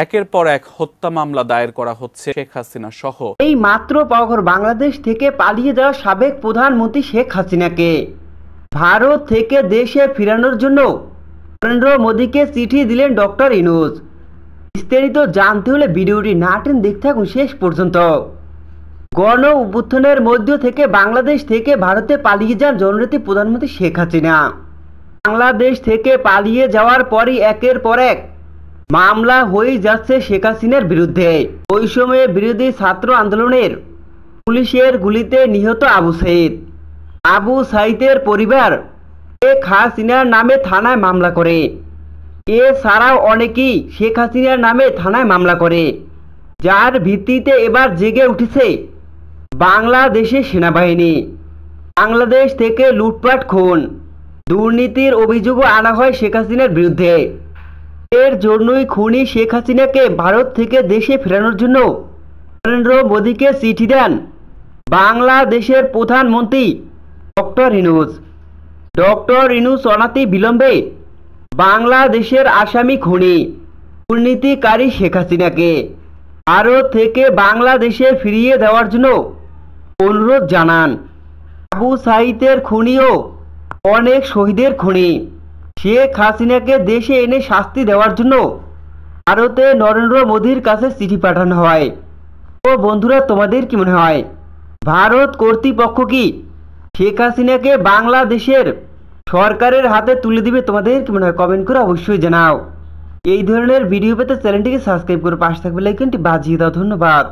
একের পর এক হত্যা মামলা দায়ের করা হচ্ছে শেখ হাসিনা সহ। এই মাত্র পাওয়া খবর, বাংলাদেশ থেকে পালিয়ে যাওয়া সাবেক প্রধানমন্ত্রী শেখ হাসিনাকে ভারত থেকে দেশে ফেরানোর জন্য নরেন্দ্র মোদীকে চিঠি দিলেন ডক্টর ইউনূস। বিস্তারিত জানতে হলে ভিডিওটি না টেনে দেখতে থাকুন শেষ পর্যন্ত। গণ অভ্যুত্থানের মধ্য থেকে বাংলাদেশ থেকে ভারতে পালিয়ে যান জননেত্রী প্রধানমন্ত্রী শেখ হাসিনা। বাংলাদেশ থেকে পালিয়ে যাওয়ার পরই একের পর এক মামলা হয়ে যাচ্ছে শেখ হাসিনার বিরুদ্ধে। বৈষম্য বিরোধী ছাত্র আন্দোলনের পুলিশের গুলিতে নিহত আবু সাইদের পরিবার শেখ হাসিনার নামে থানায় মামলা করে। এছাড়াও অনেকেই শেখ হাসিনার নামে থানায় মামলা করে, যার ভিত্তিতে এবার জেগে উঠেছে বাংলাদেশের সেনাবাহিনী। বাংলাদেশ থেকে লুটপাট, খুন, দুর্নীতির অভিযোগও আনা হয় শেখ হাসিনার বিরুদ্ধে। এর জন্যই খুনি শেখ হাসিনাকে ভারত থেকে দেশে ফেরানোর জন্য নরেন্দ্র মোদীকে চিঠি দেন বাংলাদেশের প্রধানমন্ত্রী ডক্টর ইউনূস। ডক্টর ইউনূস অনাতি বিলম্বে বাংলাদেশের আসামি খুনি দুর্নীতিকারী শেখ হাসিনাকে ভারত থেকে বাংলাদেশে ফিরিয়ে দেওয়ার জন্য অনুরোধ জানান। আবু সাইদের খুনিও অনেক শহীদের খুনি শেখ হাসিনাকে দেশে এনে শাস্তি দেওয়ার জন্য ভারতে নরেন্দ্র মোদীর কাছে চিঠি পাঠানো হয়। তো বন্ধুরা, তোমাদের কি মনে হয়, ভারত কর্তৃপক্ষ কি শেখ হাসিনাকে বাংলাদেশের সরকারের হাতে তুলে দিবে? তোমাদের কি মনে হয় কমেন্ট করে অবশ্যই জানাও। এই ধরনের ভিডিও পেতে চ্যানেলটিকে সাবস্ক্রাইব করে পাশে থাকবে লাইকনটি বাজিয়ে দাও। ধন্যবাদ।